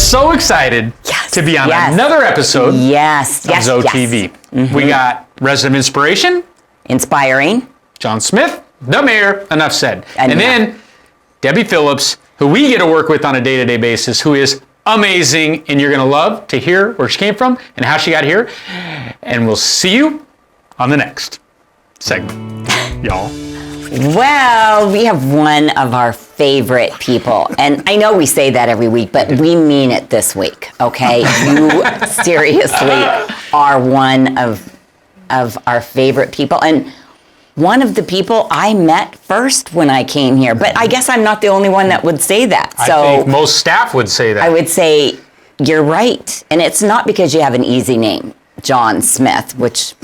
so excited to be on another episode of ZoeTV. Mm-hmm. We got Resident Inspiration. Inspiring. John Smith, the mayor, enough said. And then Debbie Phillips, who we get to work with on a day-to-day basis, who is amazing, and you're going to love to hear where she came from and how she got here. And we'll see you on the next segment, y'all. Well, we have one of our favorite people, and I know we say that every week, but we mean it this week, okay? You seriously are one of our favorite people, and one of the people I met first when I came here, but I guess I'm not the only one that would say that. So I think most staff would say that. I would say you're right, and it's not because you have an easy name, John Smith, which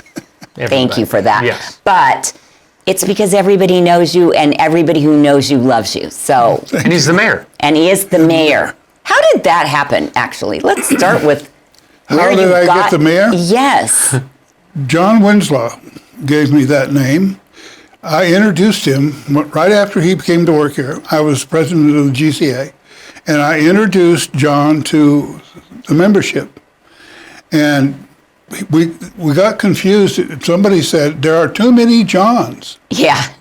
thank you for that. Yes. But it's because everybody knows you, and everybody who knows you loves you. So, and he's the mayor. And he is the mayor. How did that happen, actually? Let's start with how did I get the mayor? Yes. John Winslow gave me that name. I introduced him right after he came to work here. I was president of the GCA, and I introduced John to the membership. And we got confused. Somebody said, there are too many Johns. Yeah.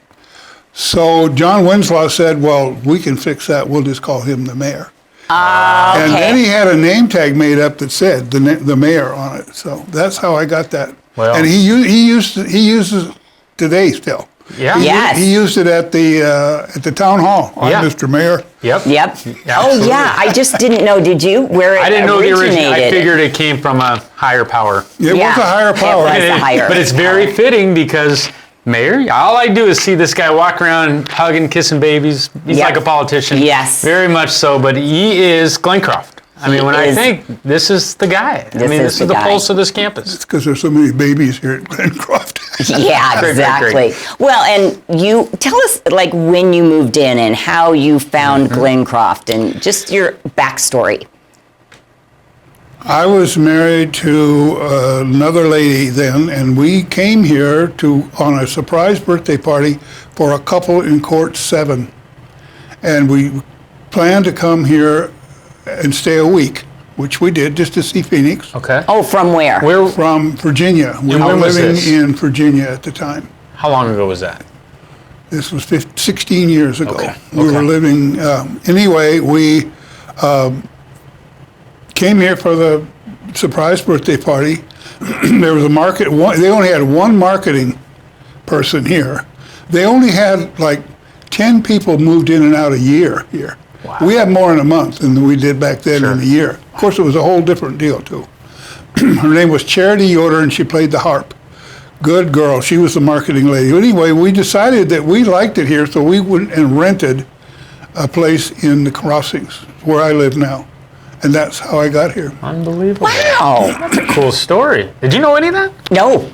So John Winslow said, well, we can fix that. We'll just call him the mayor. Okay. And then he had a name tag made up that said the mayor on it. So that's how I got that. Well, and he uses today still. Yeah. He used it at the town hall. I'm Mr. Mayor. Yep. Absolutely. Oh yeah, I just didn't know. Did you? Where it I didn't know originated? the original. I figured it came from a higher power. It was a higher power. It was a higher but it's very fitting because mayor, all I do is see this guy walk around hugging, kissing babies. He's like a politician. Yes. Very much so, but he is Glencroft. I mean, I think this is the guy. This is the pulse of this campus. It's because there's so many babies here at Glencroft. Yeah, exactly. Well, and you tell us like when you moved in and how you found Glencroft and just your backstory. I was married to another lady then, and we came here on a surprise birthday party for a couple in Court 7. And we planned to come here and stay a week, which we did just to see Phoenix. Okay. Oh, from where? From Virginia. We were living in Virginia at the time. How long ago was that? This was 16 years ago. Okay. We were living, anyway, we came here for the surprise birthday party. There was a market, they only had one marketing person here. They only had like 10 people moved in and out a year here. Wow. We had more in a month than we did back then in a year. Of course, it was a whole different deal, too. Her name was Charity Yoder, and she played the harp. Good girl. She was the marketing lady. Anyway, we decided that we liked it here, so we went and rented a place in the Crossings, where I live now. And that's how I got here. Unbelievable. Wow. That's a cool story. Did you know any of that? No.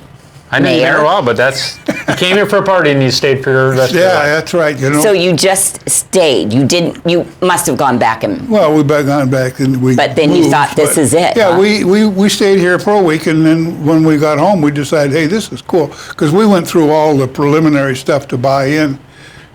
I didn't hear a while, but you came here for a party and you stayed for the rest of your life. Yeah, that's right. So you just stayed. You must have gone back and. Well, we gone back and we. But then you thought this is it. Yeah, huh? we stayed here for a week, and then when we got home, we decided, hey, this is cool, because we went through all the preliminary stuff to buy in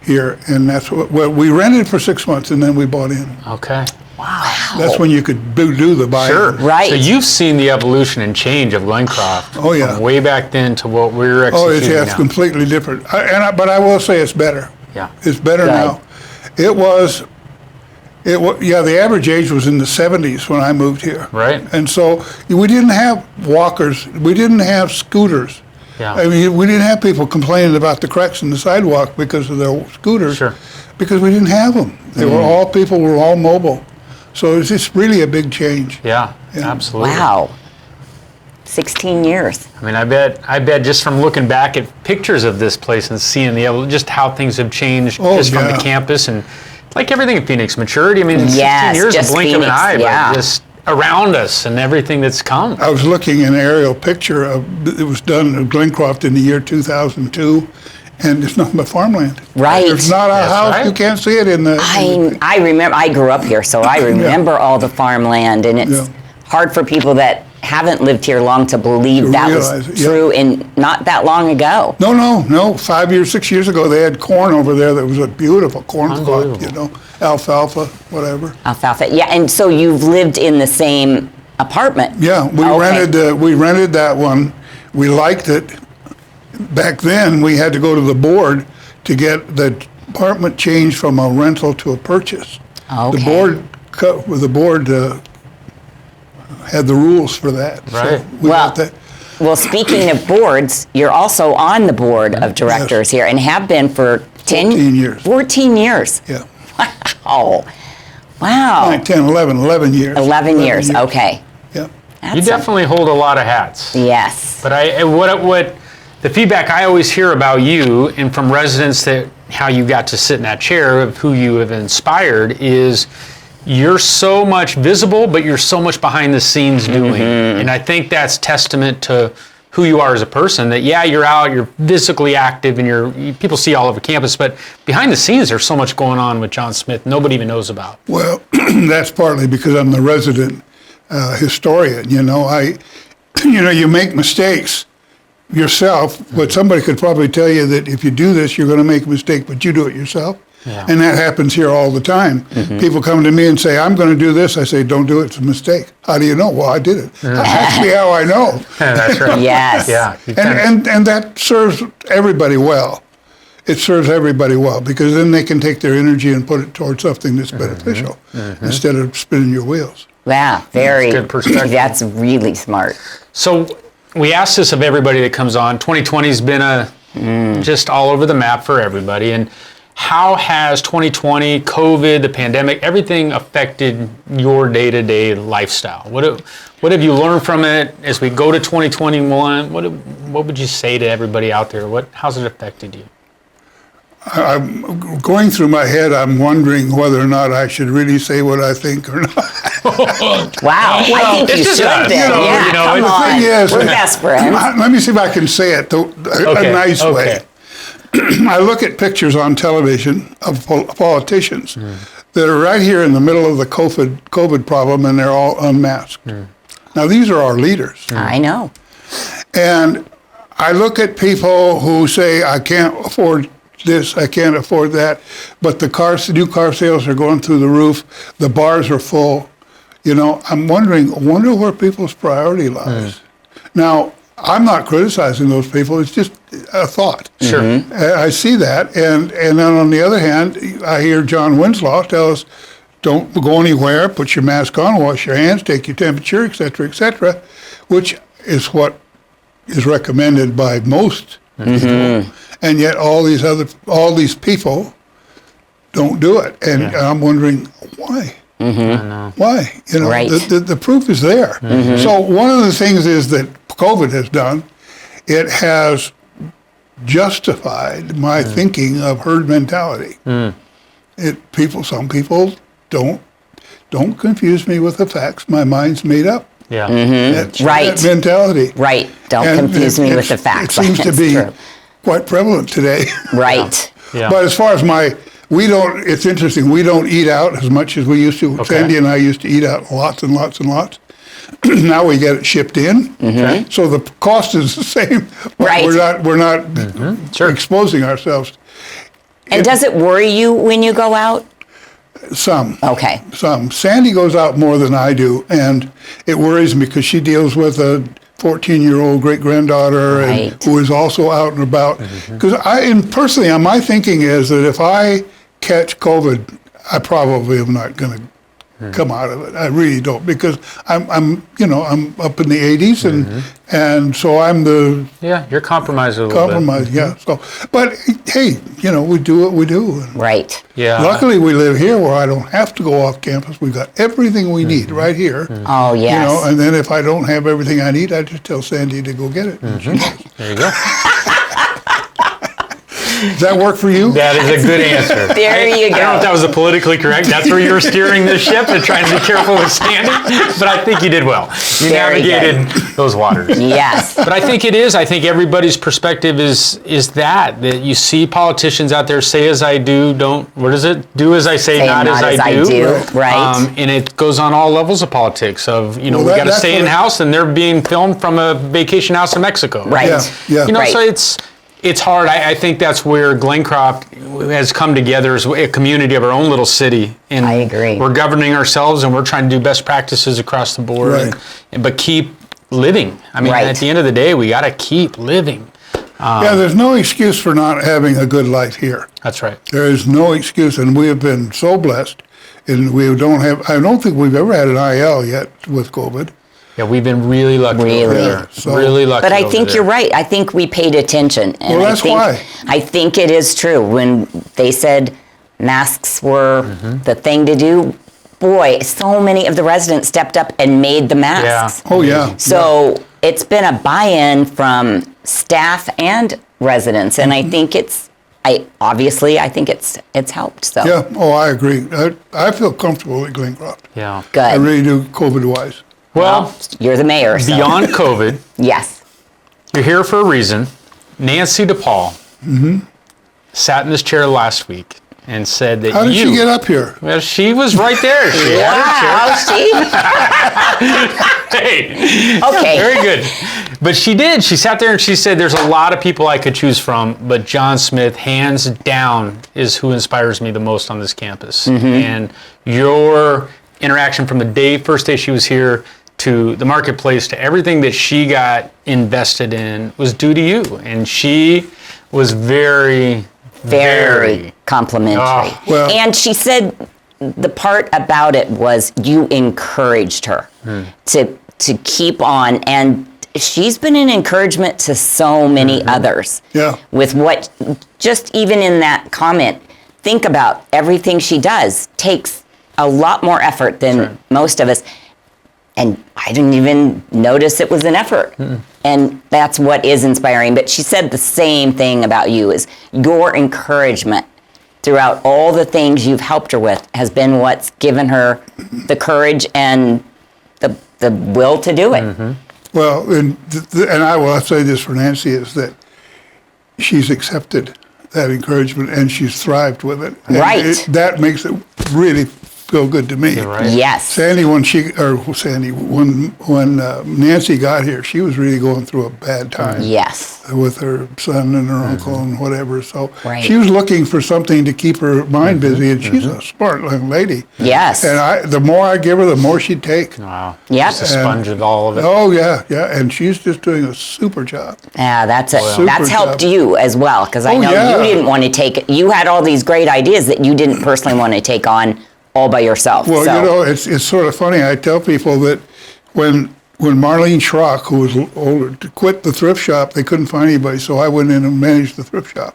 here, and that's what we rented for 6 months, and then we bought in. Okay. Wow. That's when you could do the buy-in. Sure. Right. So you've seen the evolution and change of Glencroft. Oh, yeah. From way back then to what we're executing it's completely different. But I will say it's better. Yeah. It's better now. It was, the average age was in the 70s when I moved here. Right. And so we didn't have walkers. We didn't have scooters. Yeah. I mean, we didn't have people complaining about the cracks in the sidewalk because of their scooters. Sure. Because we didn't have them. People were all mobile. So it's just really a big change. Yeah, absolutely. Wow. 16 years. I mean, I bet just from looking back at pictures of this place and seeing just how things have changed from the campus and like everything in Phoenix, maturity. I mean, 16 years of blink of an eye, but just around us and everything that's come. I was looking at an aerial picture it was done in Glencroft in the year 2002. And it's nothing but farmland. Right. There's not a house. Right. You can't see it in the... I remember, I grew up here, so I remember all the farmland, and it's hard for people that haven't lived here long to believe To that realize was it, yeah. true and not that long ago. No. 5 years, 6 years ago, they had corn over there that was a beautiful corn crop, you know, alfalfa, whatever. Alfalfa. Yeah, and so you've lived in the same apartment. Yeah, we rented that one. We liked it. Back then, we had to go to the board to get the apartment changed from a rental to a purchase. Okay. The board had the rules for that. Right. So we got that. Well, speaking of boards, you're also on the board of directors here and have been for 14 years. 14 years. Yeah. Wow. Wow. 9, 10, 11 years. 11 years. Okay. Yeah. You definitely hold a lot of hats. Yes. But what the feedback I always hear about you and from residents that how you got to sit in that chair of who you have inspired is you're so much visible, but you're so much behind the scenes doing. And I think that's testament to who you are as a person, that you're out, you're physically active, and people see all over campus, but behind the scenes there's so much going on with John Smith nobody even knows about. Well, that's partly because I'm the resident historian. You know, you make mistakes yourself, but somebody could probably tell you that if you do this, you're going to make a mistake, but you do it yourself. Yeah. And that happens here all the time. People come to me and say, I'm going to do this. I say, don't do it. It's a mistake. How do you know? Well, I did it. Ask me how I know. That's right. Yes. Yeah. And that serves everybody well. It serves everybody well because then they can take their energy and put it towards something that's beneficial instead of spinning your wheels. Yeah, very. That's good perspective. That's really smart. So we ask this of everybody that comes on. 2020's been just all over the map for everybody. And how has 2020, COVID, the pandemic, everything affected your day-to-day lifestyle? What have you learned from it as we go to 2021? What would you say to everybody out there? How's it affected you? I'm going through my head, I'm wondering whether or not I should really say what I think or not. Wow. I think you should then. Come the on. thing is, We're best friends. let me see if I can say it a nice way. I look at pictures on television of politicians that are right here in the middle of the COVID problem, and they're all unmasked. Now, these are our leaders. I know. And I look at people who say, I can't afford this, I can't afford that, but the new car sales are going through the roof, the bars are full. You know, I wonder where people's priority lies. Now, I'm not criticizing those people, it's just a thought. Sure. I see that, and then on the other hand, I hear John Winslow tell us, don't go anywhere, put your mask on, wash your hands, take your temperature, et cetera, which is what is recommended by most people. And yet all these people don't do it. And I'm wondering, why? Why? You know, Right. the proof is there. So one of the things is that COVID has done, it has justified my thinking of herd mentality. Some people don't confuse me with the facts. My mind's made up. Yeah. That's Right. that mentality. Right. Don't And confuse me with the facts. It seems to That's be true. quite prevalent today. Right. Yeah. But as far as it's interesting, we don't eat out as much as we used to. Okay. Sandy and I used to eat out lots and lots and lots. Now we get it shipped in. So the cost is the same. But Right. We're not Sure. exposing ourselves. And does it worry you when you go out? Some. Okay. Some. Sandy goes out more than I do, and it worries me because she deals with a 14-year-old great-granddaughter Right. who is also out and about. Because personally, my thinking is that if I catch COVID, I probably am not going to come out of it. I really don't, because I'm up in the 80s, and so I'm the Yeah, you're compromised a little compromise. Yeah. So, but hey, we do what we do. And Right. Yeah. luckily, we live here where I don't have to go off campus. We've got everything we need right here. Oh, yes. And then if I don't have everything I need, I just tell Sandy to go get it. There you go. Does that work for you? That is a good answer. There you I don't know if go. that was a politically correct. That's where you were steering the ship and trying to be careful with Sandy, but I think you did well. You Very navigated those waters. Yes. But I think it is. I think everybody's perspective is that you see politicians out there say as I do, what is it? Do as I say, not as I do. Right. And it goes on all levels of politics of, we got to stay in house and they're being filmed from a vacation house in Mexico. Right. Yeah. Right. So it's hard. I think that's where Glencroft has come together as a community of our own little city. And I agree. We're governing ourselves and we're trying to do best practices across the board, Right. but keep living. I mean, at the end of the day, we got to keep living. There's no excuse for not having a good life here. That's right. There is no excuse, and we have been so blessed. And I don't think we've ever had an IL yet with COVID. Yeah, we've been really lucky. Really. Over there. So- Really lucky. But I over think there. you're right. I think we paid attention. And Well, that's why. I think it is true. When they said masks were the thing to do, boy, so many of the residents stepped up and made the masks. Oh, yeah. So it's been a buy-in from staff and residents, and I think I think it's helped. So Yeah, I agree. I feel comfortable at Glencroft. Yeah. good. I really do, COVID-wise. Well, You're the mayor. So. beyond COVID, Yes. you're here for a reason. Nancy DePaul sat in this chair last week and said that How did she get up here? Well, she was right there. She had her chair. Wow, Hey, Okay. very good. But she did. She sat there and she said, there's a lot of people I could choose from, but John Smith, hands down, is who inspires me the most on this campus. And your interaction from the first day she was here to the marketplace to everything that she got invested in was due to you. And she was very complimentary. Oh, well- And she said the part about it was you encouraged her to keep on, and she's been an encouragement to so many others. Yeah. With what, just even in that comment, think about everything she does takes a lot more effort than most of us. And I didn't even notice it was an effort. And that's what is inspiring. But she said the same thing about you, is your encouragement throughout all the things you've helped her with has been what's given her the courage and the will to do it. Well, and I will say this for Nancy, is that she's accepted that encouragement and she's thrived with it. And Right. that makes it really feel good to me. right. Yes. Sandy, when Nancy got here, she was really going through a bad time. Yes. With her son and her uncle and whatever. So Right. she was looking for something to keep her mind busy, and she's a smart young lady. Yes. And the more I give her, the more she'd take. Wow. Yep. Just a sponge of all of it. Oh, yeah. And she's just doing a super job. Yeah, that's it. Super That's helped job. you as well, because I Oh, know yeah. you didn't want to take it. You had all these great ideas that you didn't personally want to take on all by yourself. Well, so. it's sort of funny. I tell people that when Marlene Schrock, who was older, quit the thrift shop, they couldn't find anybody, so I went in and managed the thrift shop,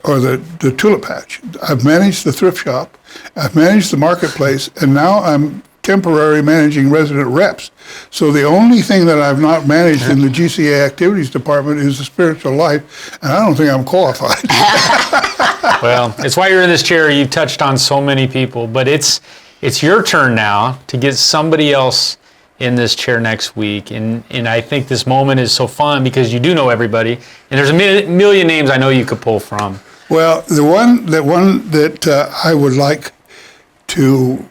or the tulip patch. I've managed the thrift shop, I've managed the marketplace, and now I'm temporary managing resident reps. So the only thing that I've not managed in the GCA activities department is the spiritual life, and I don't think I'm qualified. Well, it's why you're in this chair. You've touched on so many people, but it's your turn now to get somebody else in this chair next week. And I think this moment is so fun because you do know everybody, and there's a million names I know you could pull from. Well, the one that I would like to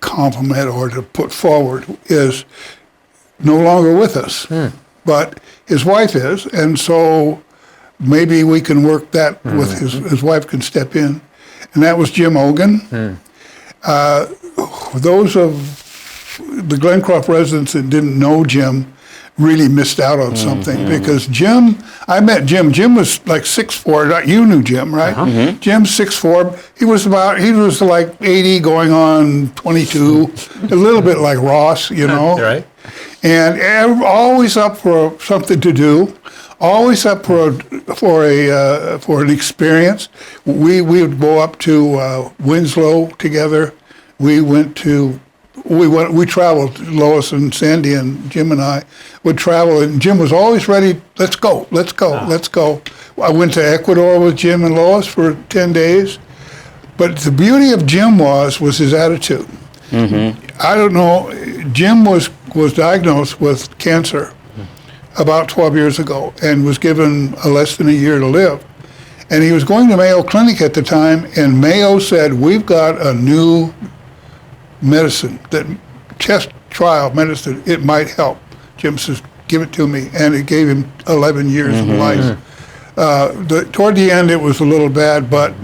compliment or to put forward is no longer with us, but his wife is, and so maybe we can work that with his wife can step in, and that was Jim Ogan. Those of the Glencroft residents that didn't know Jim really missed out on something, because I met Jim. Jim was like 6'4". You knew Jim, right? Jim's 6'4". He was like 80 going on 22, a little bit like Ross, you know. Right. And always up for something to do, always up for an experience. We would go up to Winslow together. We traveled, Lois and Sandy and Jim and I would travel, and Jim was always ready, let's go. I went to Ecuador with Jim and Lois for 10 days. But the beauty of Jim was his attitude. I don't know, Jim was was diagnosed with cancer about 12 years ago and was given less than a year to live. And he was going to Mayo Clinic at the time, and Mayo said, we've got a new medicine, that chest trial medicine, it might help. Jim says, give it to me. And it gave him 11 years of life. Toward the end, it was a little bad, but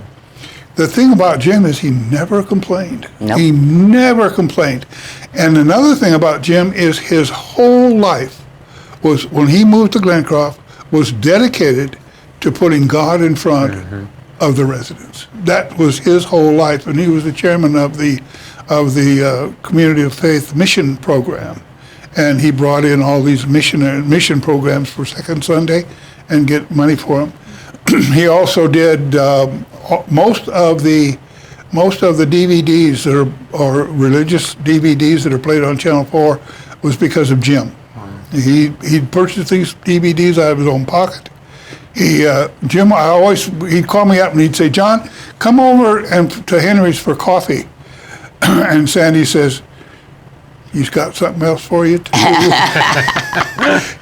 the thing about Jim is he never complained. Nope. He never complained. And another thing about Jim is his whole life was, when he moved to Glencroft, was dedicated to putting God in front of the residents. That was his whole life, and he was the chairman of the Community of Faith mission program, and he brought in all these mission programs for Second Sunday, and get money for them. He also did most of the DVDs that are religious DVDs that are played on Channel 4 was because of Jim. He'd purchased these DVDs out of his own pocket. Jim, he'd call me up and he'd say, John, come over to Henry's for coffee. And Sandy says, he's got something else for you to do.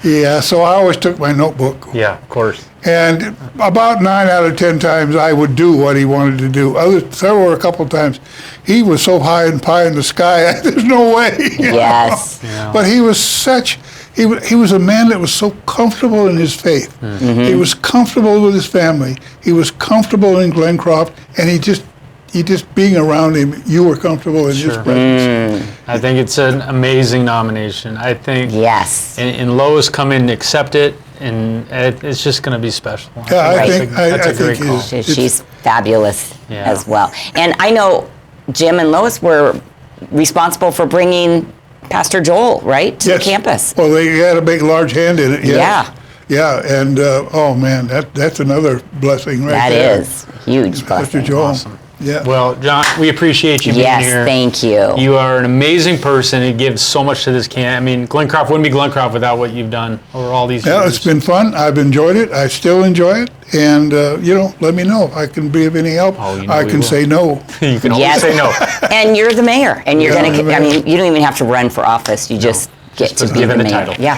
Yeah, so I always took my notebook. Yeah, of course. And about 9 out of 10 times I would do what he wanted to do. There were a couple of times he was so high and pie in the sky, there's no way. Yes. Yeah. But he was he was a man that was so comfortable in his faith. He was comfortable with his family. He was comfortable in Glencroft, and he just being around him, you were comfortable in his presence. I think it's an amazing nomination. I think Yes. and Lois come in and accept it, and it's just going to be special. Yeah, I think that's a great call. She's fabulous Yeah. as well. And I know Jim and Lois were responsible for bringing Pastor Joel, right, to the campus. Well, they had a big, large hand in it. Yeah. Yeah, and oh man, that's another blessing right That there. is huge blessing. Mr. Joel. Awesome. Yeah. Well, John, we appreciate you being Yes, here. thank you. You are an amazing person. It gives so much to this camp. I mean, Glencroft wouldn't be Glencroft without what you've done over all these Yeah, years. it's been fun. I've enjoyed it. I still enjoy it. And, let me know if I can be of any help. Oh, you know I we can will. say no. You can always Yes. say no. And you're the mayor, and you're Yeah, going I'm the to, mayor. you don't even have to run for office. You just get to just be the given the mayor. title. Yeah.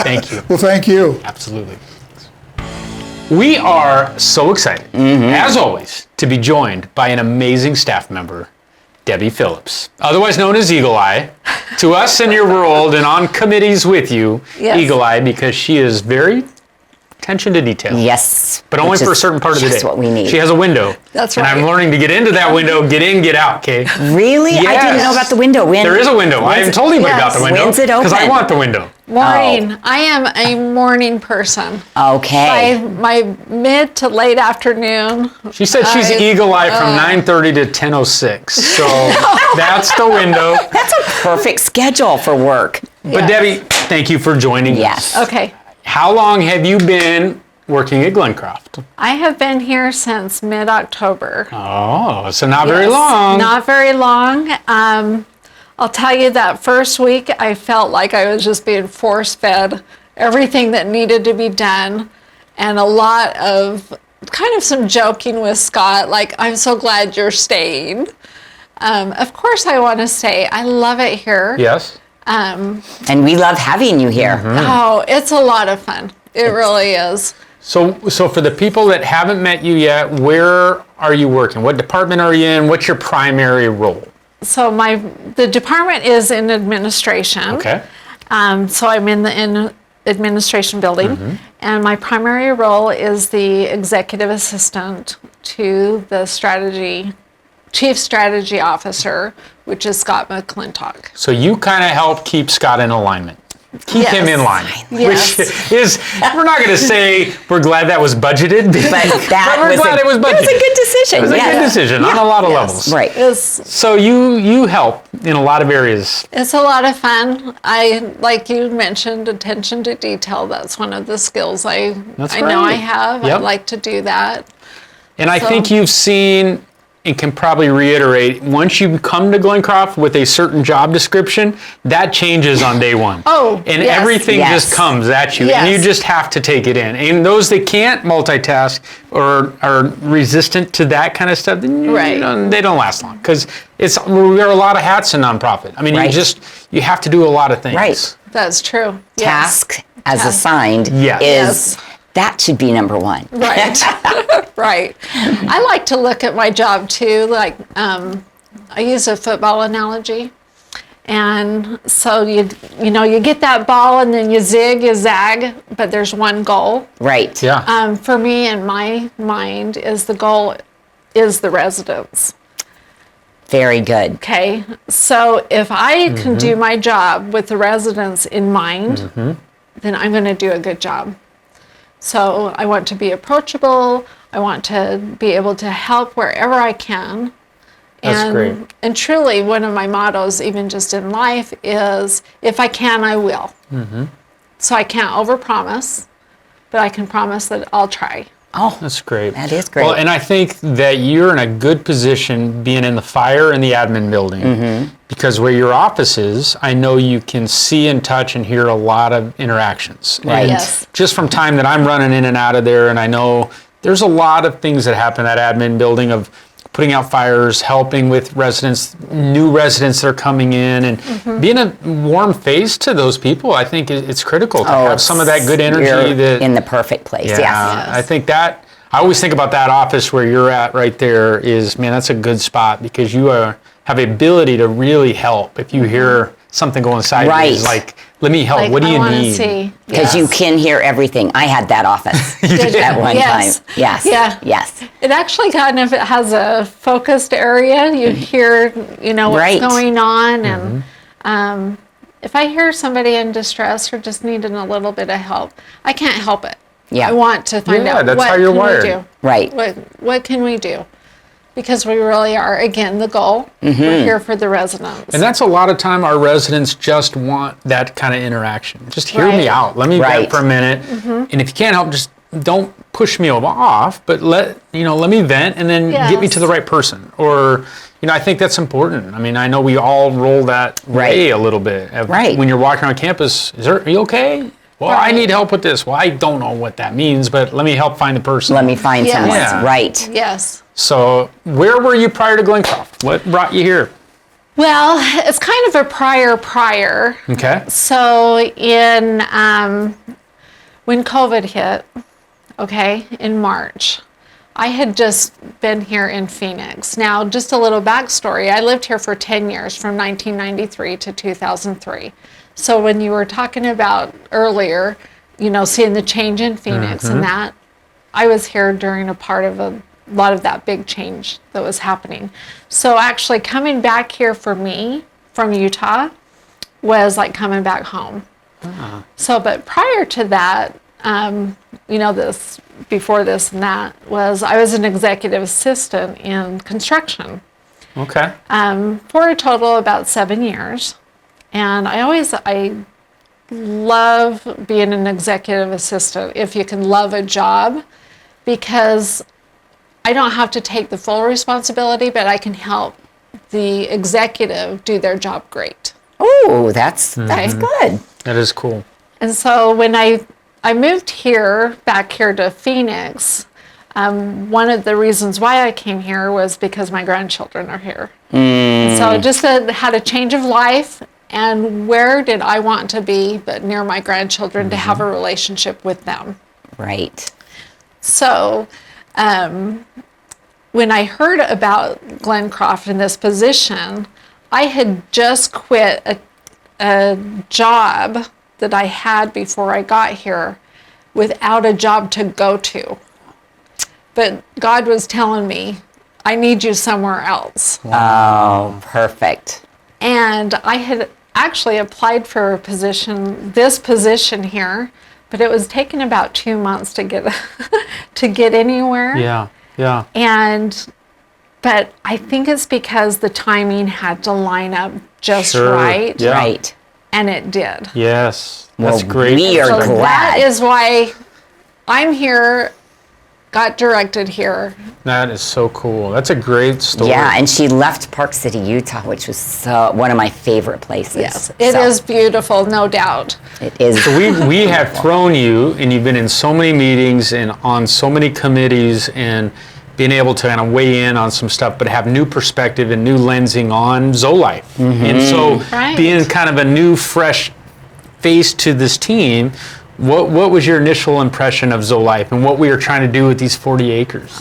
Thank you. Well, thank you. Absolutely. We are so excited, as always, to be joined by an amazing staff member, Debbie Phillips, otherwise known as Eagle Eye, to us in your world and on committees with you, Yes. Eagle Eye, because she is very attention to detail. Yes. But only which for a is certain part of the day. just what we need. She has a window. That's And I'm right. learning to get into that window, get in, get out, okay? Really? I didn't know Yes. about the window. There is a window. I haven't told anybody about the window. When's it Because I open? want the window. Morning. I am a morning person. Okay. By my mid to late afternoon. She said she's Eagle Eye from 9:30 to 10:06. So that's the window. That's a perfect schedule for work. But Yes. Debbie, thank you for joining Yes. us. Okay. How long have you been working at Glencroft? I have been here since mid-October. Oh, so not very Yes, long. Not very long. I'll tell you that first week, I felt like I was just being force-fed everything that needed to be done, and a lot of kind of some joking with Scott, like, I'm so glad you're staying. Of course I want to stay. I love it here. Yes. And we love having you here. Oh, it's a lot of fun. It really is. So for the people that haven't met you yet, where are you working? What department are you in? What's your primary role? So the department is in administration. Okay. So I'm in the administration building, and my primary role is the executive assistant to the chief strategy officer, which is Scott McClintock. So you kind of help keep Scott in alignment. Keep him in line. Yes. Which is, we're not going to say we're glad that was budgeted, But that but we're glad it was budgeted. It was a good decision. It was a yes. good decision on a lot of levels. Right. So you help in a lot of areas. It's a lot of fun. Like you mentioned, attention to detail. That's one of the skills I That's know I right. have. Yep. I like to do that. And I So- think you've seen and can probably reiterate, once you come to Glencroft with a certain job description, that changes on day one. Oh, and yes. everything Yes. just comes at you, Yes. and you just have to take it in. And those that can't multitask or are resistant to that kind of stuff, then Right. they don't last long, because we wear a lot of hats in nonprofit. I mean, Right. you have to do a lot of things. Right. That's true. Yes. Task as Task. assigned Yes. is, that should be number one. Right. Right. I like to look at my job too. Like, I use a football analogy. And so you get that ball and then you zig, you zag, but there's one goal. Right. Yeah. For me, in my mind, is the goal is the residents. Very good. Okay. So if I can do my job with the residents in mind, then I'm going to do a good job. So I want to be approachable. I want to be able to help wherever I can. That's great. And truly, one of my mottos, even just in life, is if I can, I will. So I can't overpromise, but I can promise that I'll try. Oh, That's great. That is great. Well, and I think that you're in a good position being in the fire and the admin building, because where your office is, I know you can see and touch and hear a lot of interactions. Right. And Yes. just from time that I'm running in and out of there, and I know there's a lot of things that happen in that admin building of putting out fires, helping with residents, new residents that are coming in, and being a warm face to those people. I think it's critical to have some of that good energy. You're that in the perfect place. yeah, Yes. I think that, I always think about that office where you're at right there is, man, that's a good spot, because you have the ability to really help. If you hear something going sideways, Right. like, let me help, Like, what do I you wanna need? see. Because you can hear everything. I had that office Did you? at one Yes. time. Yes. Yeah. Yes. It actually kind of has a focused area. You hear, what's Right. going on. And if I hear somebody in distress or just needing a little bit of help, I can't help it. Yeah. I want to find Yeah, out that's what how you're can wired. we do. Right. What can we do? Because we really are, again, the goal. We're here for the residents. And that's a lot of time our residents just want that kind of interaction. Just hear me Right. out. Let me Right. vent for a minute. And if you can't help, just don't push me off, but let me vent, and then get me Yes. to the right person. Or, I think that's important. I mean, I know we all roll that Right. way a little bit. Right. When you're walking around campus, are you okay? Well, I Right. need help with this. Well, I don't know what that means, but let me help find the person. Let me find Yes. someone. Yeah. Right. Yes. So, where were you prior to Glencroft? What brought you here? Well, it's kind of a prior. Okay. So when COVID hit, in March, I had just been here in Phoenix. Now, just a little backstory. I lived here for 10 years, from 1993 to 2003. So when you were talking about earlier, seeing the change in Phoenix and that, I was here during a part of a lot of that big change that was happening. So actually coming back here for me from Utah was like coming back home. So, but prior to that, before this and that I was an executive assistant in construction Okay. for a total of about 7 years. And I love being an executive assistant if you can love a job, because I don't have to take the full responsibility, but I can help the executive do their job great. Oh, that's good. That is cool. And so when I moved back here to Phoenix, one of the reasons why I came here was because my grandchildren are here. So just had a change of life, and where did I want to be but near my grandchildren to have a relationship with them. Right. So when I heard about Glencroft in this position, I had just quit a job that I had before I got here without a job to go to. But God was telling me, I need you somewhere else. Oh, perfect. And I had actually applied for this position here, but it was taking about 2 months to get to get anywhere. Yeah. But I think it's because the timing had to line up just Sure. right. Yeah. Right. And it did. Yes. That's Well, great. we are So glad. that is why I'm here got directed here. That is so cool. That's a great story. Yeah, and she left Park City, Utah, which was one of my favorite places. Yes, it is beautiful, no doubt. It is. So we have thrown you, and you've been in so many meetings and on so many committees, and being able to kind of weigh in on some stuff, but have new perspective and new lensing on ZoeLife. And so being kind of a new, fresh face to this team, what was your initial impression of ZoeLife and what we are trying to do with these 40 acres?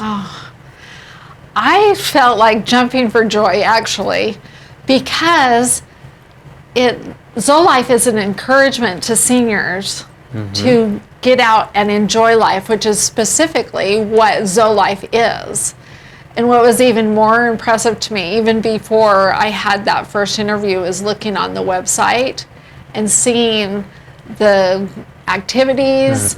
I felt like jumping for joy, actually, because ZoeLife is an encouragement to seniors to get out and enjoy life, which is specifically what ZoeLife is. And what was even more impressive to me, even before I had that first interview, is looking on the website and seeing the activities,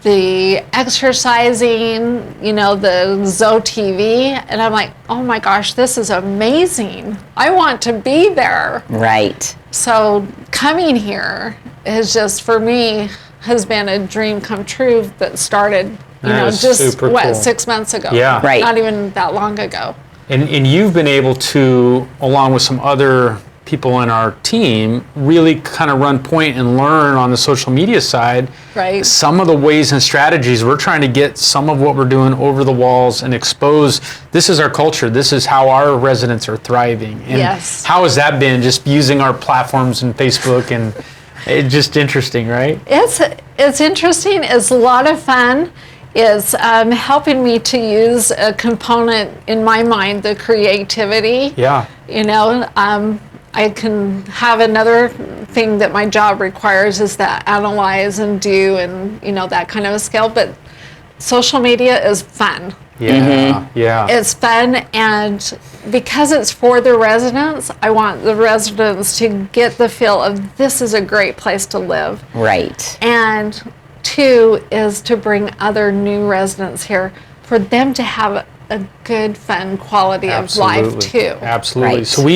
the exercising, the ZoeTV, and I'm like, oh my gosh, this is amazing. I want to be there. Right. So coming here is just, for me, has been a dream come true that started, just super cool. 6 months ago. Yeah. Right. Not even that long ago. And you've been able to, along with some other people in our team, really kind of run point and learn on the social media side. Right. Some of the ways and strategies we're trying to get some of what we're doing over the walls and expose. This is our culture. This is how our residents are thriving. And Yes. how has that been, just using our platforms and Facebook, and it's just interesting, right? It's interesting. It's a lot of fun. It's helping me to use a component in my mind, the creativity. Yeah. I can have another thing that my job requires is that analyze and do and that kind of a skill. But social media is fun. Yeah. Yeah. It's fun, and because it's for the residents, I want the residents to get the feel of this is a great place to live. Right. And two is to bring other new residents here for them to have a good, fun quality of life too. Absolutely. Right. So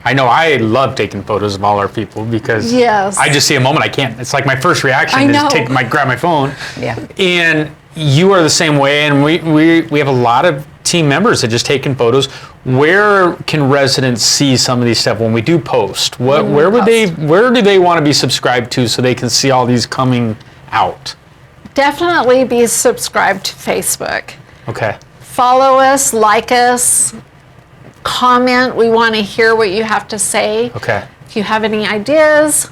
I know I love taking photos of all our people because Yes. I just see a moment, I can't. It's like my first reaction I know. is grab my phone. Yeah. And you are the same way, and we have a lot of team members that just taking photos. Where can residents see some of these stuff when we do post? Where do they want to be subscribed to so they can see all these coming out? Definitely be subscribed to Facebook. Okay. Follow us, like us, comment. We want to hear what you have to say. Okay. If you have any ideas,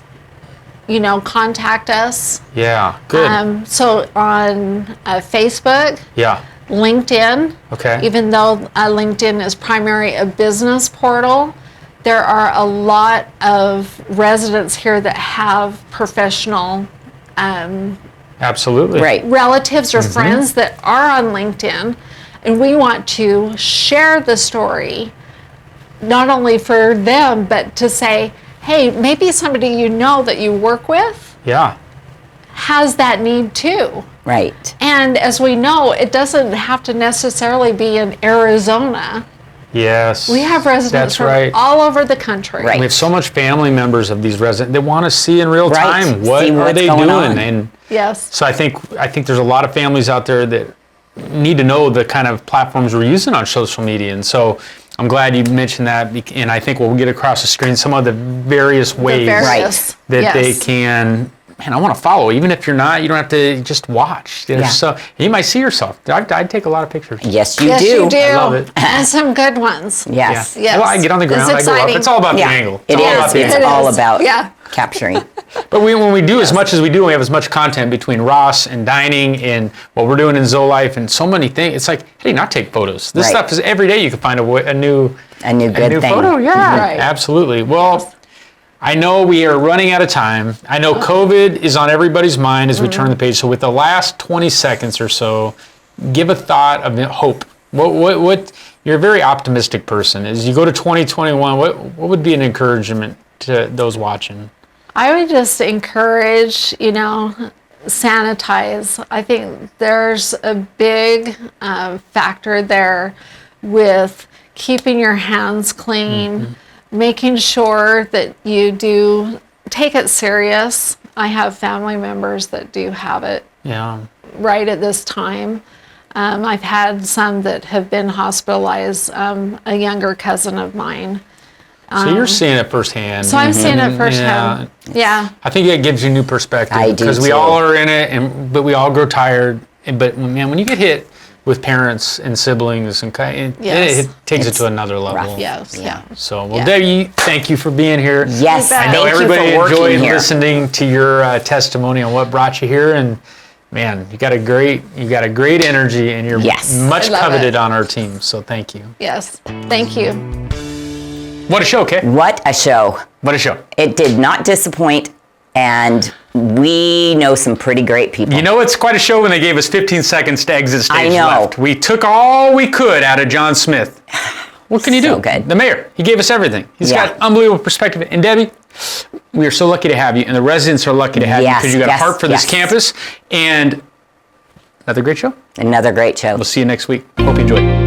contact us. Yeah. Good. So on Facebook, yeah. LinkedIn, Okay. even though LinkedIn is primarily a business portal, there are a lot of residents here that have professional Absolutely. Right. relatives or friends that are on LinkedIn, and we want to share the story, not only for them, but to say, hey, maybe somebody that you work with Yeah. has that need too. Right. And as we know, it doesn't have to necessarily be in Arizona. Yes. We have residents That's from right. all over the country. Right. We have so much family members of these residents. They want to see in real Right. time what See are what's they going doing, on. and Yes. so I think there's a lot of families out there that need to know the kind of platforms we're using on social media, and so I'm glad you mentioned that, and I think we'll get across the screen some of the various ways various- that yes. they can. Man, I want to follow. Even if you're not, you don't have to just watch. There's Yeah. so you might see yourself. I'd take a lot of pictures. Yes, you Yes, do. you do. I love it. And some good ones. Yes. Yes. I get on the ground. It's I go up. exciting. It's all about Yeah. the angle. It all is. about the It's angle. all about Yeah. capturing. But when we do as much as we do, we have as much content between Ross and dining and what we're doing in ZoeLife and so many things. It's like, how do you not take photos? This Right. stuff is every day you can find a new good thing. photo. Yeah, Right. absolutely. Well, I know we are running out of time. I know COVID is on everybody's mind as we turn the page. So with the last 20 seconds or so, give a thought of hope. What you're a very optimistic person. As you go to 2021, what would be an encouragement to those watching? I would just encourage, sanitize. I think there's a big factor there with keeping your hands clean, making sure that you do take it serious. I have family members that do have it Yeah. right at this time. I've had some that have been hospitalized, a younger cousin of mine. So you're seeing it firsthand. So I'm seeing it firsthand. Yeah. I think it gives you new perspective. I do because we too. all are in it, but we all grow tired. But man, when you get hit with parents and siblings, and Yes. it takes it to another level. rough. Yes. Yeah. So, well, Yeah. Debbie, thank you for being here. Yes, I I know thank you everybody for working enjoyed here. listening to your testimony on what brought you here, and man, you got a great energy, and you're Yes. much I love coveted it. on our team. So thank you. Yes. Thank you. What a show, Kay. What a show. What a show. It did not disappoint, and we know some pretty great people. You know, it's quite a show when they gave us 15 seconds to exit stage I know. left. We took all we could out of John Smith. What can you So do? good. The mayor, he gave us everything. He's Yeah. got unbelievable perspective. And Debbie, we are so lucky to have you, and the residents are lucky to have you Yes, because you got yes, a heart for this yes. campus. And another great show. Another great show. We'll see you next week. Hope you enjoyed.